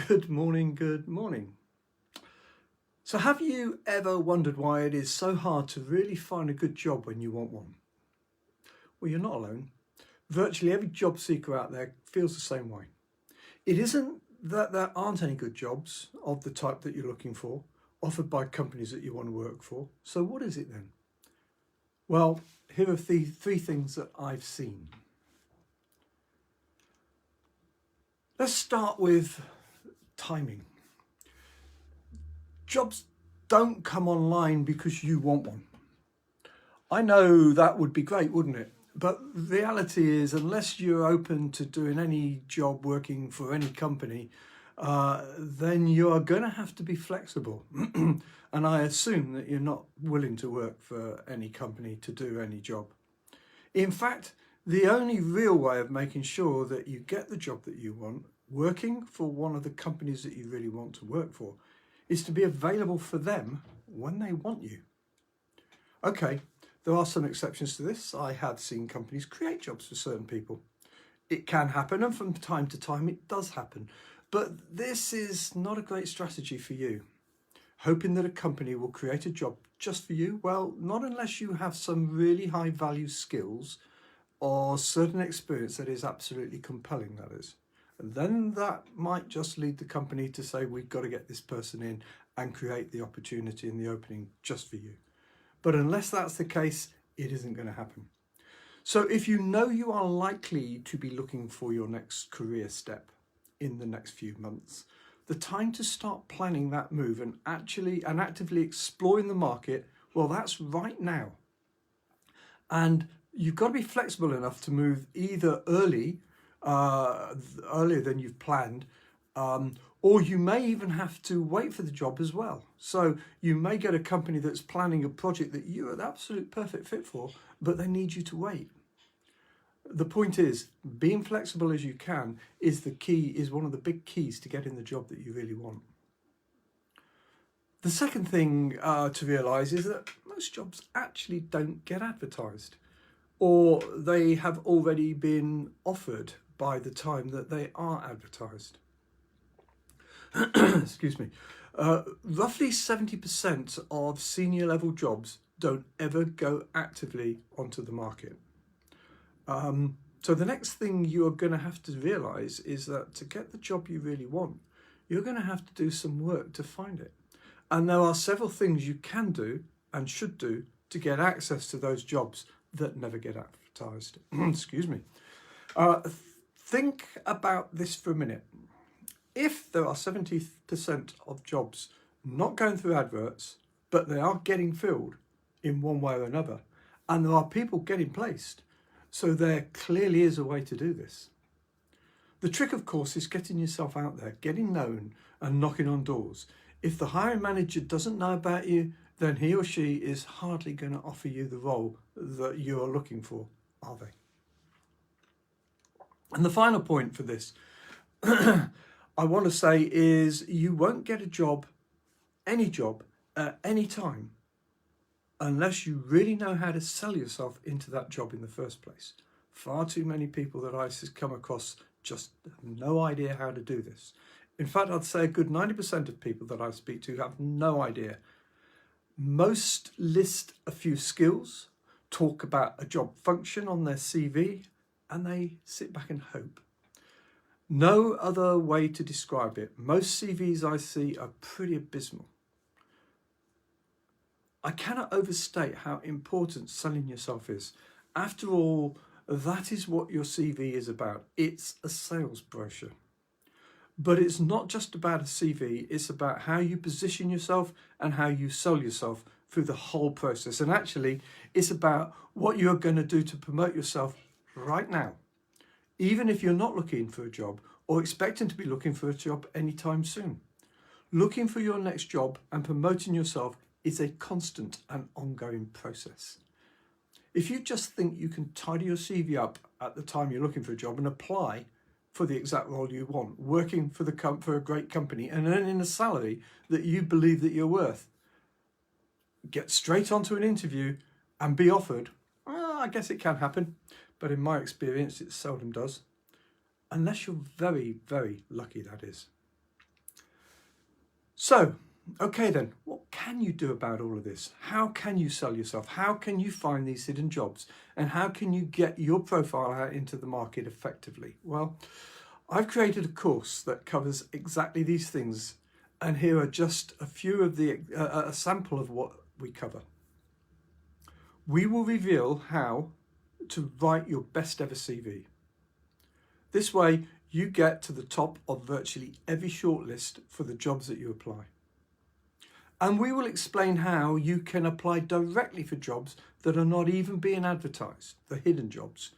Good morning, good morning. So have you ever wondered why it is so hard to really find a good job when you want one? Well, you're not alone. Virtually every job seeker out there feels the same way. It isn't that there aren't any good jobs of the type that you're looking for, offered by companies that you want to work for. So what is it then? Well, here are the three things that I've seen. Let's start with timing. Jobs don't come online because you want one. I know that would be great, wouldn't it? But the reality is, unless you're open to doing any job working for any company, then you are going to have to be flexible. And I assume that you're not willing to work for any company to do any job. In fact, the only real way of making sure that you get the job that you want, working for one of the companies that you really want to work for, is to be available for them when they want you. Okay, there are some exceptions to this. I have seen companies create jobs for certain people. It can happen, and from time to time it does happen. But this is not a great strategy for you. Hoping that a company will create a job just for you? Well, not unless you have some really high value skills or certain experience that is absolutely compelling, that is. And then that might just lead the company to say, we've got to get this person in and create the opportunity and the opening just for you. But unless that's the case, it isn't going to happen. So if you know you are likely to be looking for your next career step in the next few months, the time to start planning that move and actively exploring the market, well, that's right now. And you've got to be flexible enough to move either earlier than you've planned, or you may even have to wait for the job as well. So you may get a company that's planning a project that you're the absolute perfect fit for, but they need you to wait. The point is, being flexible as you can is one of the big keys to getting the job that you really want. The second thing to realise is that most jobs actually don't get advertised, or they have already been offered by the time that they are advertised. Excuse me. Roughly 70% of senior level jobs don't ever go actively onto the market. So the next thing you are going to have to realise is that to get the job you really want, you're going to have to do some work to find it. And there are several things you can do and should do to get access to those jobs that never get advertised. Excuse me. Think about this for a minute. If there are 70% of jobs not going through adverts, but they are getting filled in one way or another, and there are people getting placed, so there clearly is a way to do this. The trick, of course, is getting yourself out there, getting known and knocking on doors. If the hiring manager doesn't know about you, then he or she is hardly going to offer you the role that you are looking for, are they? And the final point for this, I want to say, is you won't get a job, any job, at any time, unless you really know how to sell yourself into that job in the first place. Far too many people that I come across just have no idea how to do this. In fact, I'd say a good 90% of people that I speak to have no idea. Most list a few skills, talk about a job function on their CV, and they sit back and hope. No other way to describe it. Most CVs I see are pretty abysmal. I cannot overstate how important selling yourself is. After all, that is what your CV is about. It's a sales brochure. But it's not just about a CV, it's about how you position yourself and how you sell yourself through the whole process. And actually, it's about what you're going to do to promote yourself right now, even if you're not looking for a job or expecting to be looking for a job anytime soon. Looking for your next job and promoting yourself is a constant and ongoing process. If you just think you can tidy your CV up at the time you're looking for a job and apply for the exact role you want, working for a great company and earning a salary that you believe that you're worth, get straight onto an interview and be offered, well, I guess it can happen, but in my experience it seldom does, unless you're very, very lucky, that is. So, okay then, what can you do about all of this? How can you sell yourself? How can you find these hidden jobs? And how can you get your profile out into the market effectively? Well, I've created a course that covers exactly these things. And here are just a few of a sample of what we cover. We will reveal how to write your best ever CV. This way, you get to the top of virtually every shortlist for the jobs that you apply. And we will explain how you can apply directly for jobs that are not even being advertised, the hidden jobs,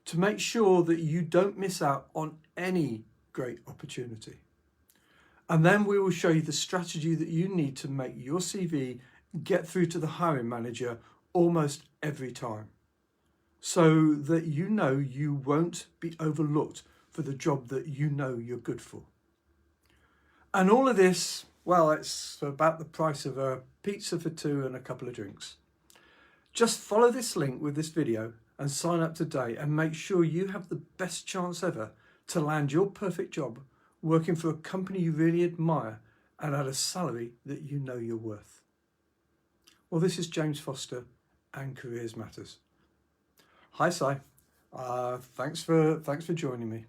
to make sure that you don't miss out on any great opportunity. And then we will show you the strategy that you need to make your CV get through to the hiring manager almost every time, so that you know you won't be overlooked for the job that you know you're good for. And all of this, well, it's about the price of a pizza for two and a couple of drinks. Just follow this link with this video and sign up today and make sure you have the best chance ever to land your perfect job working for a company you really admire and at a salary that you know you're worth. Well, this is James Foster and Careers Matters. Hi, Si. Thanks for joining me.